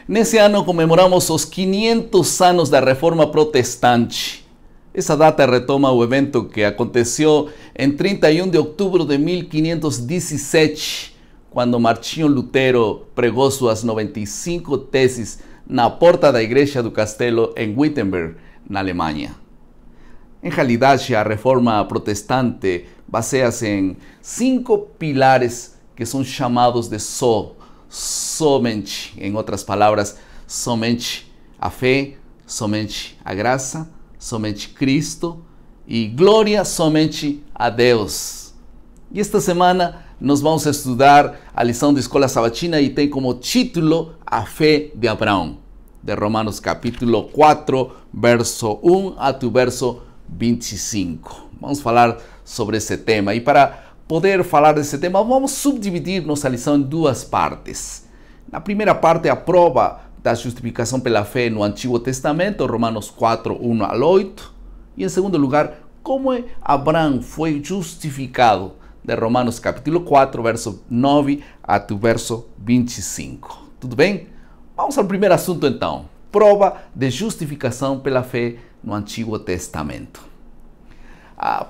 Nesse ano comemoramos os 500 anos da Reforma Protestante. Essa data retoma o evento que aconteceu em 31 de outubro de 1517, quando Martinho Lutero pregou suas 95 teses na porta da igreja do castelo em Wittenberg, na Alemanha. Em realidade, a Reforma Protestante baseia-se em 5 pilares que são chamados de somente, em outras palavras, somente a fé, somente a graça, somente Cristo e glória somente a Deus. E esta semana nós vamos estudar a lição de escola sabatina e tem como título A Fé de Abraão, de Romanos capítulo 4, verso 1 até o verso 25. Vamos falar sobre esse tema e para poder falar desse tema, vamos subdividir nossa lição em 2 partes. Na primeira parte, a prova da justificação pela fé no Antigo Testamento, Romanos 4, 1 ao 8. E em segundo lugar, como Abraão foi justificado, de Romanos capítulo 4, verso 9 até o verso 25. Tudo bem? Vamos ao primeiro assunto então. Prova de justificação pela fé no Antigo Testamento.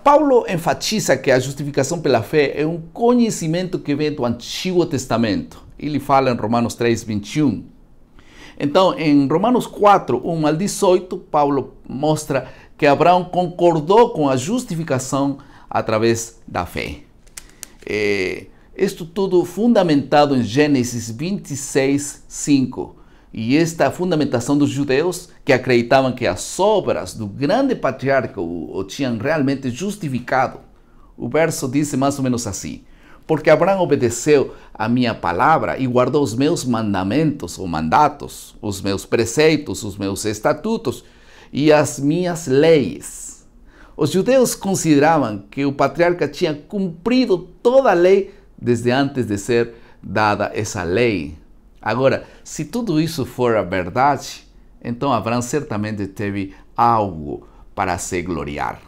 Paulo enfatiza que a justificação pela fé é um conhecimento que vem do Antigo Testamento. Ele fala em Romanos 3, 21. Então, em Romanos 4, 1 ao 18, Paulo mostra que Abraão concordou com a justificação através da fé. Isto tudo fundamentado em Gênesis 26, 5. E esta fundamentação dos judeus que acreditavam que as obras do grande patriarca o tinham realmente justificado. O verso diz mais ou menos assim: porque Abraão obedeceu a minha palavra e guardou os meus mandamentos ou mandatos, os meus preceitos, os meus estatutos e as minhas leis. Os judeus consideravam que o patriarca tinha cumprido toda a lei desde antes de ser dada essa lei. Agora, se tudo isso for a verdade, então Abraão certamente teve algo para se gloriar.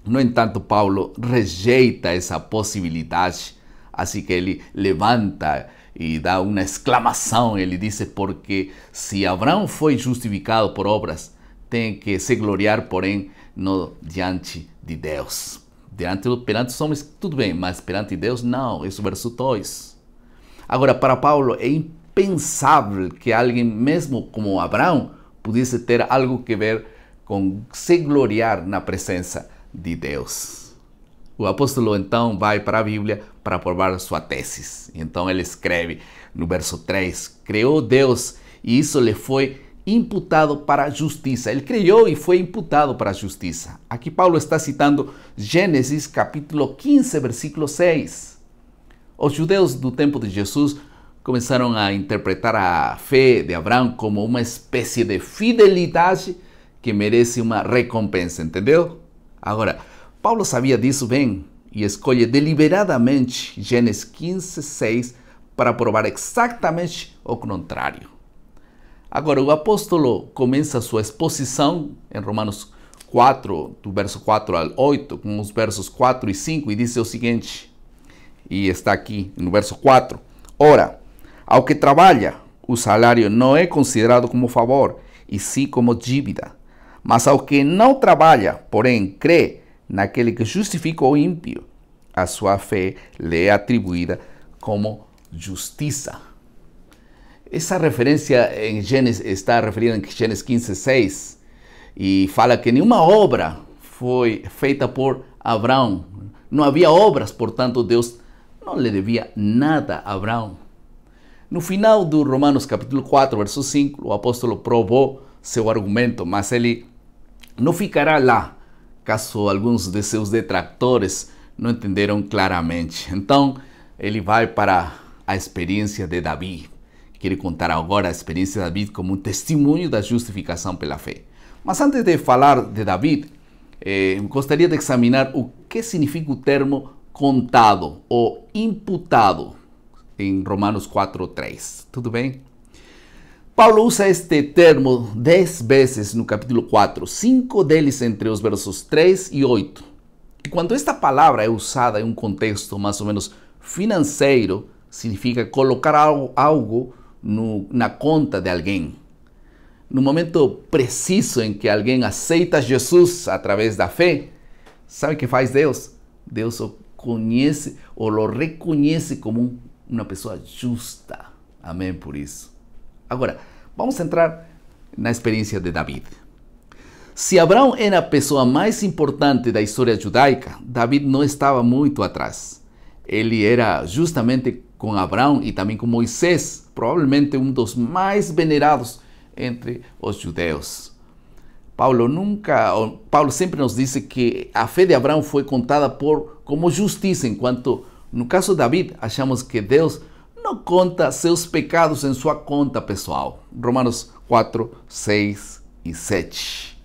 No entanto, Paulo rejeita essa possibilidade, assim que ele levanta e dá uma exclamação. Ele diz, porque se Abraão foi justificado por obras, tem que se gloriar, porém, no diante de Deus. Perante os homens, tudo bem, mas perante Deus, não. Esse é o verso 2. Agora, para Paulo, é impensável que alguém, mesmo como Abraão, pudesse ter algo que ver com se gloriar na presença de Deus. O apóstolo então vai para a Bíblia para provar sua tese. Então ele escreve no verso 3, criou Deus e isso lhe foi imputado para a justiça. Ele criou e foi imputado para a justiça. Aqui Paulo está citando Gênesis capítulo 15, versículo 6. Os judeus do tempo de Jesus começaram a interpretar a fé de Abraão como uma espécie de fidelidade que merece uma recompensa, entendeu? Agora, Paulo sabia disso bem e escolhe deliberadamente Gênesis 15, 6 para provar exatamente o contrário. Agora, o apóstolo começa sua exposição em Romanos 4, do verso 4 ao 8, com os versos 4 e 5, e diz o seguinte, e está aqui no verso 4, ora, ao que trabalha, o salário não é considerado como favor, e sim como dívida. Mas ao que não trabalha, porém crê naquele que justifica o ímpio, a sua fé lhe é atribuída como justiça. Essa referência em Gênesis está referida em Gênesis 15, 6, e fala que nenhuma obra foi feita por Abraão. Não havia obras, portanto Deus não lhe devia nada a Abraão. No final do Romanos capítulo 4, verso 5, o apóstolo provou seu argumento, mas ele não ficará lá, caso alguns de seus detratores não entenderam claramente. Então, ele vai para a experiência de Davi. Quero contar agora a experiência de Davi como um testemunho da justificação pela fé. Mas antes de falar de Davi, gostaria de examinar o que significa o termo contado ou imputado em Romanos 4, 3. Tudo bem? Paulo usa este termo 10 vezes no capítulo 4, 5 deles entre os versos 3 e 8. E quando esta palavra é usada em um contexto mais ou menos financeiro, significa colocar algo na conta de alguém. No momento preciso em que alguém aceita Jesus através da fé, sabe o que faz Deus? Deus o conhece ou o reconhece como uma pessoa justa. Amém por isso. Agora, vamos entrar na experiência de David. Se Abraão era a pessoa mais importante da história judaica, David não estava muito atrás. Ele era justamente com Abraão e também com Moisés, provavelmente um dos mais venerados entre os judeus. Paulo sempre nos diz que a fé de Abraão foi contada como justiça, enquanto no caso de David achamos que Deus não conta seus pecados em sua conta pessoal. Romanos 4, 6 e 7.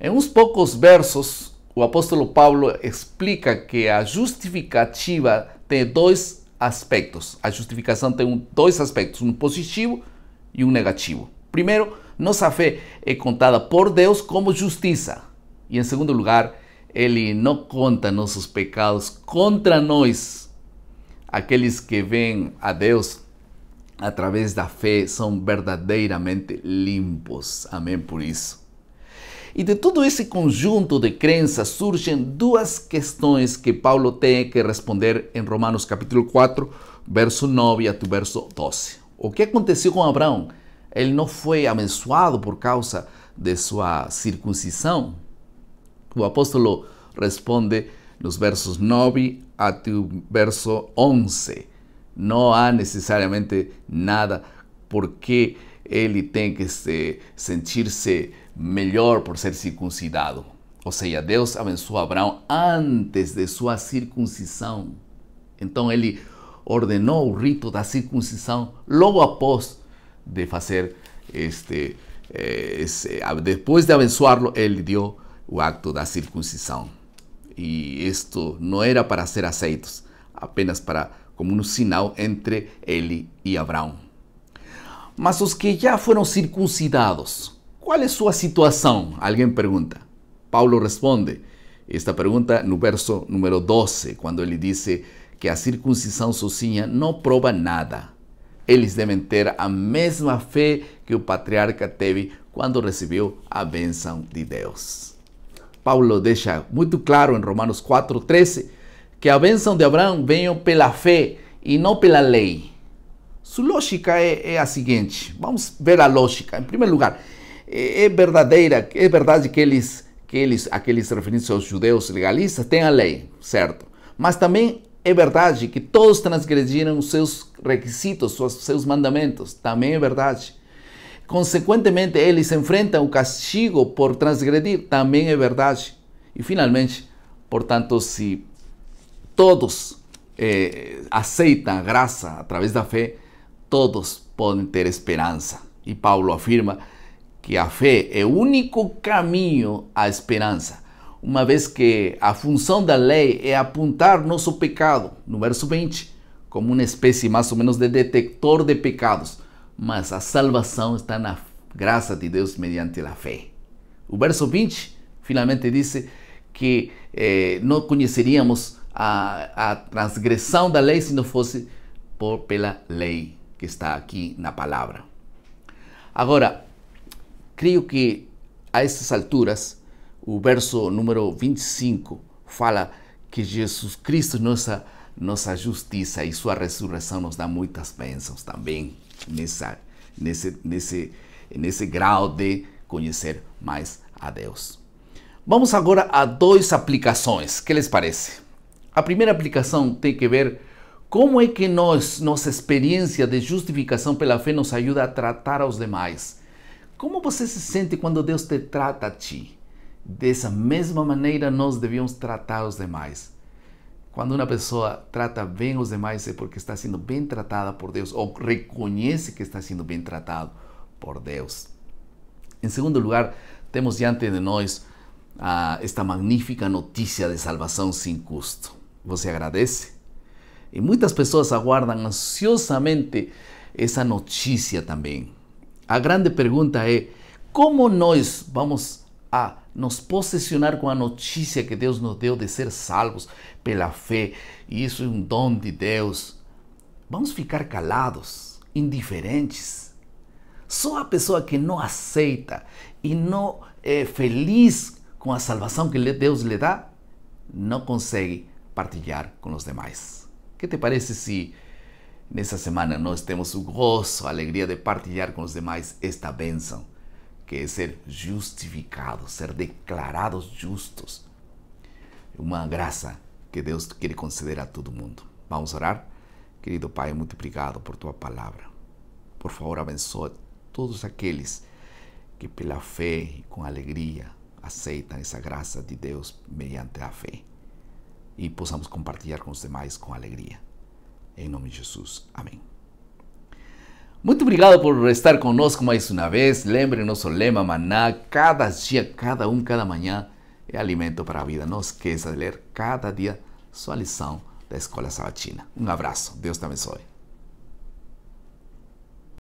Em uns poucos versos, o apóstolo Paulo explica que a justificativa tem dois aspectos. A justificação tem dois aspectos, um positivo e um negativo. Primeiro, nossa fé é contada por Deus como justiça. E em segundo lugar, Ele não conta nossos pecados contra nós. Aqueles que veem a Deus através da fé são verdadeiramente limpos. Amém por isso. E de todo esse conjunto de crenças surgem duas questões que Paulo tem que responder em Romanos capítulo 4, verso 9 até o verso 12. O que aconteceu com Abraão? Ele não foi abençoado por causa de sua circuncisão? O apóstolo responde nos versos 9 até o verso 11. Não há necessariamente nada porque ele tem que sentir-se melhor por ser circuncidado. Ou seja, Deus abençoou Abraão antes de sua circuncisão. Então ele ordenou o rito da circuncisão logo após de fazer depois de abençoá-lo, ele deu o acto da circuncisão. E isto não era para ser aceitos, apenas como um sinal entre ele e Abraão. Mas os que já foram circuncidados, qual é sua situação? Alguém pergunta. Paulo responde esta pergunta no verso número 12, quando ele diz que a circuncisão sozinha não prova nada. Eles devem ter a mesma fé que o patriarca teve quando recebeu a bênção de Deus. Paulo deixa muito claro em Romanos 4:13 que a bênção de Abraão veio pela fé e não pela lei. Sua lógica é a seguinte. Vamos ver a lógica. Em primeiro lugar, é verdade que aqueles referentes aos judeus legalistas têm a lei, certo? Mas também é verdade que todos transgrediram os seus requisitos, seus mandamentos. Também é verdade. Consequentemente, eles enfrentam o castigo por transgredir. Também é verdade. E, finalmente, portanto, se todos aceitam a graça através da fé, todos podem ter esperança. E Paulo afirma que a fé é o único caminho à esperança, uma vez que a função da lei é apontar nosso pecado, no verso 20, como uma espécie mais ou menos de detector de pecados, mas a salvação está na graça de Deus mediante a fé. O verso 20 finalmente diz que não conheceríamos a transgressão da lei se não fosse pela lei que está aqui na palavra. Agora, creio que a essas alturas, o verso número 25 fala que Jesus Cristo, nossa justiça e sua ressurreição nos dá muitas bênçãos também nesse grau de conhecer mais a Deus. Vamos agora a duas aplicações. Que lhes parece? A primeira aplicação tem que ver como é que nossa experiência de justificação pela fé nos ajuda a tratar aos demais. Como você se sente quando Deus te trata a ti? Dessa mesma maneira nós devíamos tratar os demais. Quando uma pessoa trata bem os demais é porque está sendo bem tratada por Deus ou reconhece que está sendo bem tratado por Deus. Em segundo lugar, temos diante de nós esta magnífica notícia de salvação sem custo. Você agradece? E muitas pessoas aguardam ansiosamente essa notícia também. A grande pergunta é: como nós vamos a nos posicionar com a notícia que Deus nos deu de ser salvos pela fé? E isso é um dom de Deus. Vamos ficar calados? indiferentes. Só a pessoa que não aceita e não é feliz com a salvação que Deus lhe dá, não consegue partilhar com os demais. Que te parece se nessa semana nós temos o gozo, a alegria de partilhar com os demais esta bênção, que é ser justificados, ser declarados justos? Uma graça que Deus quer conceder a todo mundo. Vamos orar? Querido Pai, muito obrigado por Tua palavra. Por favor, abençoa todos aqueles que pela fé e com alegria aceitam essa graça de Deus mediante a fé. E possamos compartilhar com os demais com alegria. Em nome de Jesus. Amém. Muito obrigado por estar conosco mais uma vez. Lembre nosso lema Maná, cada dia, cada manhã é alimento para a vida. Não esqueça de ler cada dia sua lição da Escola Sabatina. Um abraço. Deus te abençoe.